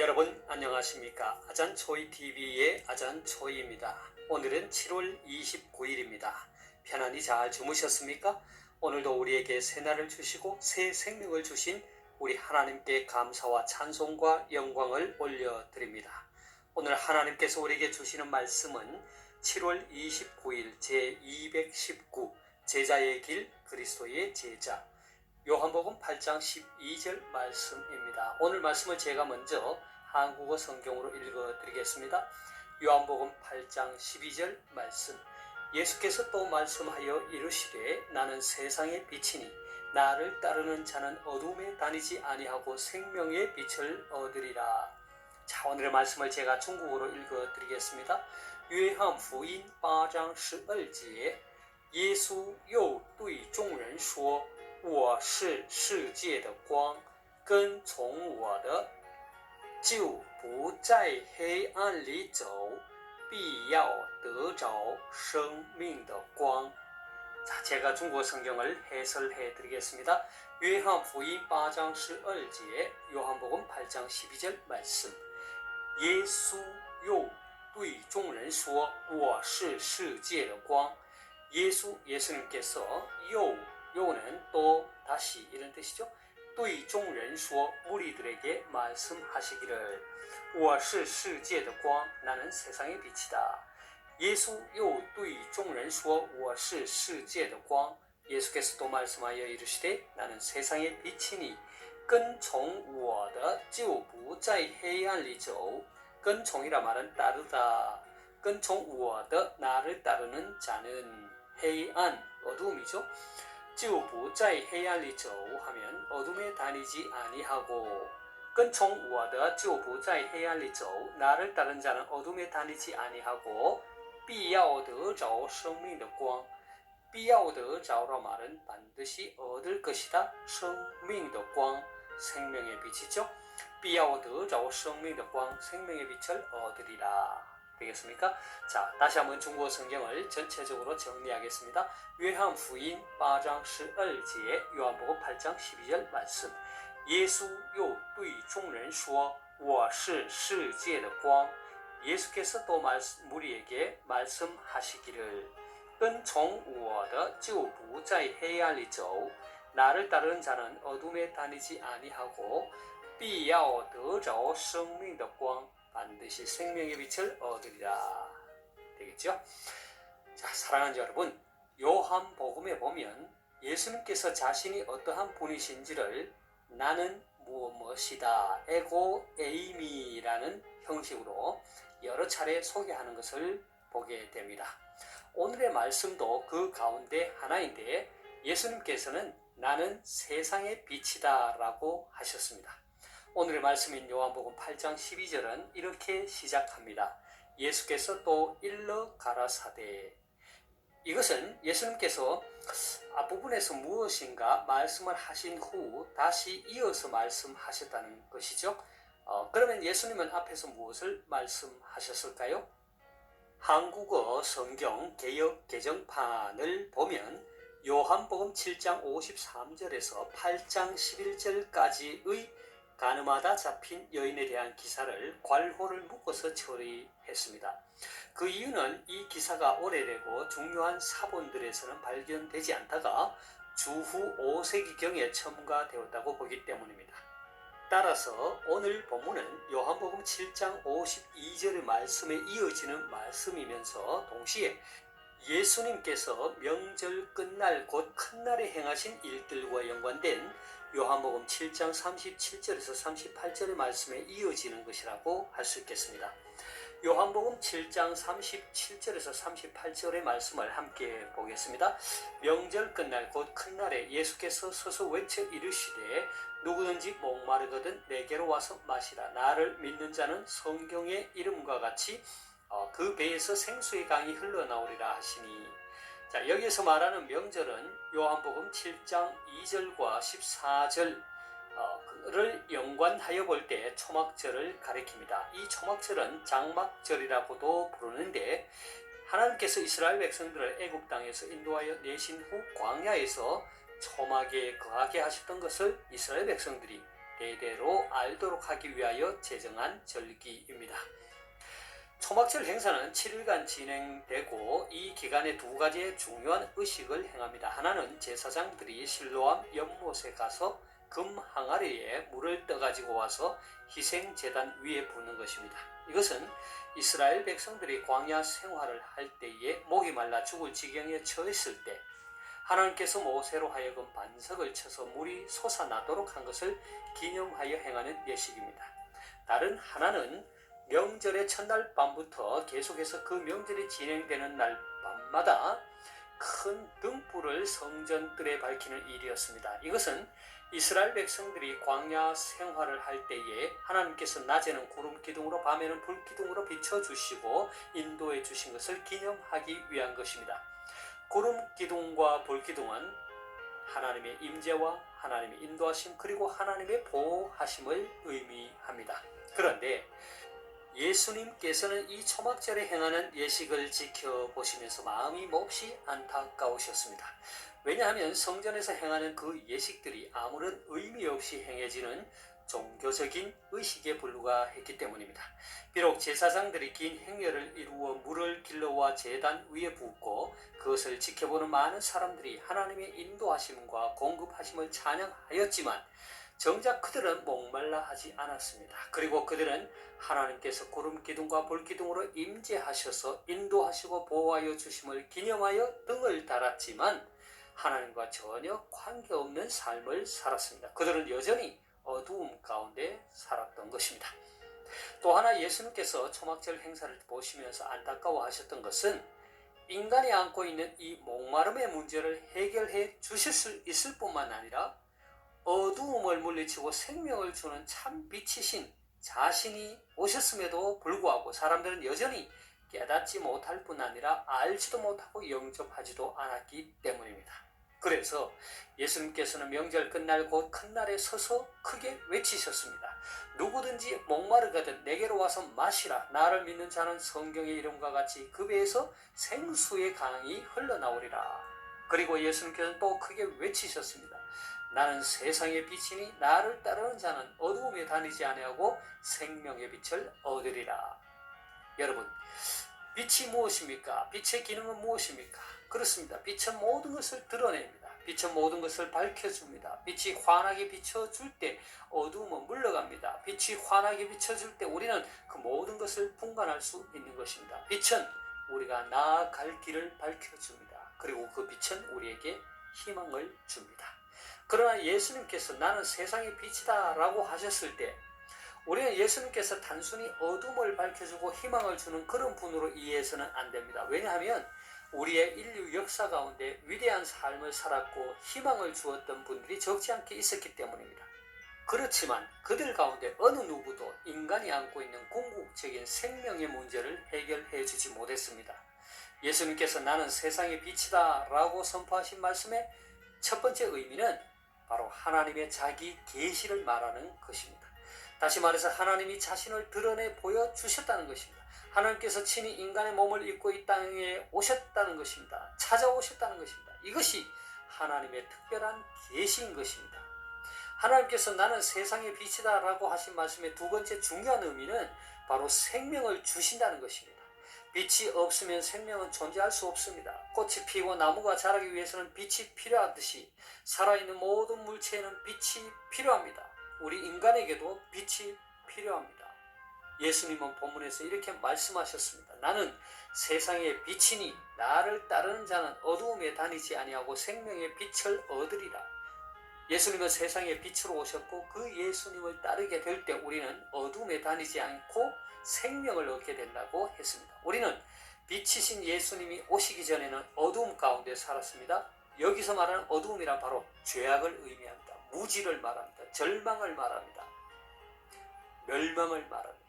여러분 안녕하십니까? 아잔초이TV의 아잔초이입니다. 오늘은 7월 29일입니다. 편안히 잘 주무셨습니까? 오늘도 우리에게 새날을 주시고 새 생명을 주신 우리 하나님께 감사와 찬송과 영광을 올려드립니다. 오늘 하나님께서 우리에게 주시는 말씀은 7월 29일 제219 제자의 길 그리스도의 제자 요한복음 8장 12절 말씀입니다. 오늘 말씀을 제가 먼저 한국어 성경으로 읽어드리겠습니다. 요한복음 8장 12절 말씀. 예수께서 또 말씀하여 이르시되 나는 세상의 빛이니 나를 따르는 자는 어둠에 다니지 아니하고 생명의 빛을 얻으리라. 자, 오늘의 말씀을 제가 중국어로 읽어드리겠습니다.约翰福音8章12节耶稣又对众人说我是世界的光，跟从我的就不在黑暗里走，必要得着生命的光。 자, 제가 중국어 성경을 해설해 드리겠습니다. 요한복음 8장 12절, 요한복음 8장 12절 말씀. 耶稣又对众人说我是世界的光。 예수님께서 요는 또 다시 이런 뜻이죠. 对众人说 무리들에게 말씀하시기를 我是世界的光 나는 세상의 빛이다. 예수又对众人说我是世界的光 예수께서 또 말씀하여 이르시되 나는 세상의 빛이니 跟从我的就不在黑暗里走 跟从이라 말은 따르다 跟从我的 나를 따르는 자는 黑暗 어두움이죠. 就不在黑暗里走 하면 어둠에 다니지 아니하고 跟从我的就不在黑暗里走 나를 따른 자는 어둠에 다니지 아니하고 必要得着生命的光 必要得着라 말은 반드시 얻을 것이다. 生命的光 생명의 빛이죠. 必要得着生命的光 생명의 빛을 얻으리라. 되겠습니까? 자, 다시 한번 중국어 성경을 전체적으로 정리하겠습니다. 요한복음 8장 12절, 요한복음 8장 12절 말씀. 耶稣又对众人说我是世界的光 예수께서 또 무리에게 말씀하시기를 跟从我的就不在黑暗里走 나를 따르는 자는 어둠에 다니지 아니하고 必要得着生命的光 반드시 생명의 빛을 얻으리라. 되겠죠? 자, 사랑하는 여러분, 요한복음에 보면 예수님께서 자신이 어떠한 분이신지를 나는 무엇이다, 에고 에이미라는 형식으로 여러 차례 소개하는 것을 보게 됩니다. 오늘의 말씀도 그 가운데 하나인데 예수님께서는 나는 세상의 빛이다 라고 하셨습니다. 오늘의 말씀인 요한복음 8장 12절은 이렇게 시작합니다. 예수께서 또 일러 가라사대. 이것은 예수님께서 앞부분에서 무엇인가 말씀을 하신 후 다시 이어서 말씀하셨다는 것이죠. 그러면 예수님은 앞에서 무엇을 말씀하셨을까요? 한국어 성경 개역 개정판을 보면 요한복음 7장 53절에서 8장 11절까지의 가늠하다 잡힌 여인에 대한 기사를 괄호를 묶어서 처리했습니다. 그 이유는 이 기사가 오래되고 중요한 사본들에서는 발견되지 않다가 주후 5세기경에 첨가되었다고 보기 때문입니다. 따라서 오늘 본문은 요한복음 7장 52절의 말씀에 이어지는 말씀이면서 동시에 예수님께서 명절 끝날 곧 큰날에 행하신 일들과 연관된 요한복음 7장 37절에서 38절의 말씀에 이어지는 것이라고 할 수 있겠습니다. 요한복음 7장 37절에서 38절의 말씀을 함께 보겠습니다. 명절 끝날 곧 큰날에 예수께서 서서 외쳐 이르시되 누구든지 목마르거든 내게로 와서 마시라. 나를 믿는 자는 성경의 이름과 같이 그 배에서 생수의 강이 흘러나오리라 하시니. 자, 여기서 말하는 명절은 요한복음 7장 2절과 14절을 연관하여 볼 때 초막절을 가리킵니다. 이 초막절은 장막절이라고도 부르는데 하나님께서 이스라엘 백성들을 애굽 땅에서 인도하여 내신 후 광야에서 초막에 거하게 하셨던 것을 이스라엘 백성들이 대대로 알도록 하기 위하여 제정한 절기입니다. 초막절 행사는 7일간 진행되고 이 기간에 두 가지의 중요한 의식을 행합니다. 하나는 제사장들이 실로암 연못에 가서 금 항아리에 물을 떠가지고 와서 희생제단 위에 붓는 것입니다. 이것은 이스라엘 백성들이 광야 생활을 할 때에 목이 말라 죽을 지경에 처했을 때 하나님께서 모세로 하여금 반석을 쳐서 물이 솟아나도록 한 것을 기념하여 행하는 예식입니다. 다른 하나는 명절의 첫날 밤부터 계속해서 그 명절이 진행되는 날 밤마다 큰 등불을 성전뜰에 밝히는 일이었습니다. 이것은 이스라엘 백성들이 광야 생활을 할 때에 하나님께서 낮에는 구름 기둥으로 밤에는 불 기둥으로 비춰주시고 인도해 주신 것을 기념하기 위한 것입니다. 구름 기둥과 불 기둥은 하나님의 임재와 하나님의 인도하심 그리고 하나님의 보호하심을 의미합니다. 그런데 예수님께서는 이 초막절에 행하는 예식을 지켜보시면서 마음이 몹시 안타까우셨습니다. 왜냐하면 성전에서 행하는 그 예식들이 아무런 의미 없이 행해지는 종교적인 의식에 불과했기 때문입니다. 비록 제사장들이 긴 행렬을 이루어 물을 길러와 제단 위에 붓고 그것을 지켜보는 많은 사람들이 하나님의 인도하심과 공급하심을 찬양하였지만 정작 그들은 목말라 하지 않았습니다. 그리고 그들은 하나님께서 구름 기둥과 불 기둥으로 임재하셔서 인도하시고 보호하여 주심을 기념하여 등을 달았지만 하나님과 전혀 관계없는 삶을 살았습니다. 그들은 여전히 어두움 가운데 살았던 것입니다. 또 하나 예수님께서 초막절 행사를 보시면서 안타까워하셨던 것은 인간이 안고 있는 이 목마름의 문제를 해결해 주실 수 있을 뿐만 아니라 어두움을 물리치고 생명을 주는 참 빛이신 자신이 오셨음에도 불구하고 사람들은 여전히 깨닫지 못할 뿐 아니라 알지도 못하고 영접하지도 않았기 때문입니다. 그래서 예수님께서는 명절 끝날 곧 큰 날에 서서 크게 외치셨습니다. 누구든지 목마르거든 내게로 와서 마시라. 나를 믿는 자는 성경의 이름과 같이 그 배에서 생수의 강이 흘러나오리라. 그리고 예수님께서는 또 크게 외치셨습니다. 나는 세상의 빛이니 나를 따르는 자는 어두움에 다니지 아니하고 생명의 빛을 얻으리라. 여러분, 빛이 무엇입니까? 빛의 기능은 무엇입니까? 그렇습니다. 빛은 모든 것을 드러냅니다. 빛은 모든 것을 밝혀줍니다. 빛이 환하게 비춰줄 때 어두움은 물러갑니다. 빛이 환하게 비춰줄 때 우리는 그 모든 것을 분간할 수 있는 것입니다. 빛은 우리가 나아갈 길을 밝혀줍니다. 그리고 그 빛은 우리에게 희망을 줍니다. 그러나 예수님께서 나는 세상의 빛이다 라고 하셨을 때 우리는 예수님께서 단순히 어둠을 밝혀주고 희망을 주는 그런 분으로 이해해서는 안 됩니다. 왜냐하면 우리의 인류 역사 가운데 위대한 삶을 살았고 희망을 주었던 분들이 적지 않게 있었기 때문입니다. 그렇지만 그들 가운데 어느 누구도 인간이 안고 있는 궁극적인 생명의 문제를 해결해 주지 못했습니다. 예수님께서 나는 세상의 빛이다 라고 선포하신 말씀의 첫 번째 의미는 바로 하나님의 자기 계시를 말하는 것입니다. 다시 말해서 하나님이 자신을 드러내 보여주셨다는 것입니다. 하나님께서 친히 인간의 몸을 입고 이 땅에 오셨다는 것입니다. 찾아오셨다는 것입니다. 이것이 하나님의 특별한 계시인 것입니다. 하나님께서 나는 세상의 빛이다 라고 하신 말씀의 두 번째 중요한 의미는 바로 생명을 주신다는 것입니다. 빛이 없으면 생명은 존재할 수 없습니다. 꽃이 피고 나무가 자라기 위해서는 빛이 필요하듯이 살아있는 모든 물체에는 빛이 필요합니다. 우리 인간에게도 빛이 필요합니다. 예수님은 본문에서 이렇게 말씀하셨습니다. 나는 세상의 빛이니 나를 따르는 자는 어두움에 다니지 아니하고 생명의 빛을 얻으리라. 예수님은 세상의 빛으로 오셨고 그 예수님을 따르게 될 때 우리는 어둠에 다니지 않고 생명을 얻게 된다고 했습니다. 우리는 빛이신 예수님이 오시기 전에는 어두움 가운데 살았습니다. 여기서 말하는 어두움이란 바로 죄악을 의미합니다. 무지를 말합니다. 절망을 말합니다. 멸망을 말합니다.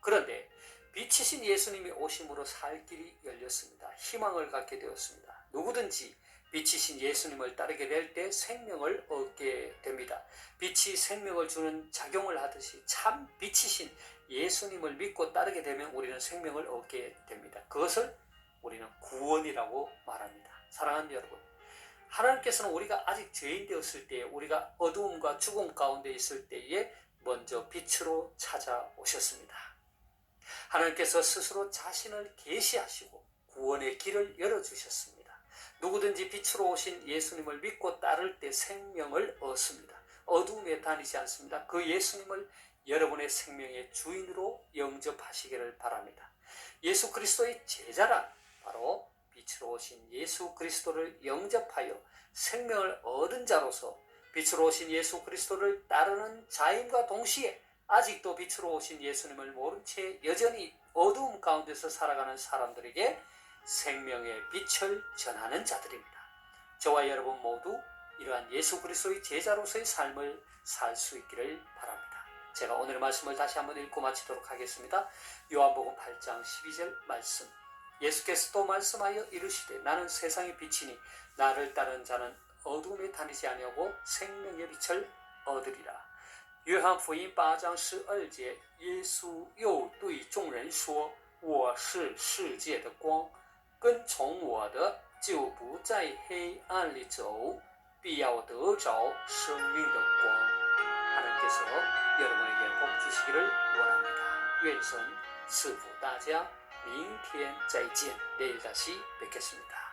그런데 빛이신 예수님이 오심으로 살 길이 열렸습니다. 희망을 갖게 되었습니다. 누구든지 빛이신 예수님을 따르게 될 때 생명을 얻게 됩니다. 빛이 생명을 주는 작용을 하듯이 참 빛이신 예수님을 믿고 따르게 되면 우리는 생명을 얻게 됩니다. 그것을 우리는 구원이라고 말합니다. 사랑하는 여러분, 하나님께서는 우리가 아직 죄인 되었을 때에, 우리가 어두움과 죽음 가운데 있을 때에 먼저 빛으로 찾아오셨습니다. 하나님께서 스스로 자신을 계시하시고 구원의 길을 열어주셨습니다. 누구든지 빛으로 오신 예수님을 믿고 따를 때 생명을 얻습니다. 어둠에 다니지 않습니다. 그 예수님을 여러분의 생명의 주인으로 영접하시기를 바랍니다. 예수 그리스도의 제자란 바로 빛으로 오신 예수 그리스도를 영접하여 생명을 얻은 자로서 빛으로 오신 예수 그리스도를 따르는 자임과 동시에 아직도 빛으로 오신 예수님을 모른 채 여전히 어두움 가운데서 살아가는 사람들에게 생명의 빛을 전하는 자들입니다. 저와 여러분 모두 이러한 예수 그리스도의 제자로서의 삶을 살 수 있기를 바랍니다. 제가 오늘의 말씀을 다시 한번 읽고 마치도록 하겠습니다. 요한복음 8장 12절 말씀. 예수께서 또 말씀하여 이르시되 나는 세상의 빛이니 나를 따르는 자는 어둠에 다니지 아니하고 생명의 빛을 얻으리라. 约翰福音8章12节，耶稣又对众人说：“我是世界的光，跟从我的就不在黑暗里走，必要得着生命的光。” 하나님께서 여러분에게 복 주시기를 원합니다. 愿神赐福大家，明天再见，내일 다시 뵙겠습니다.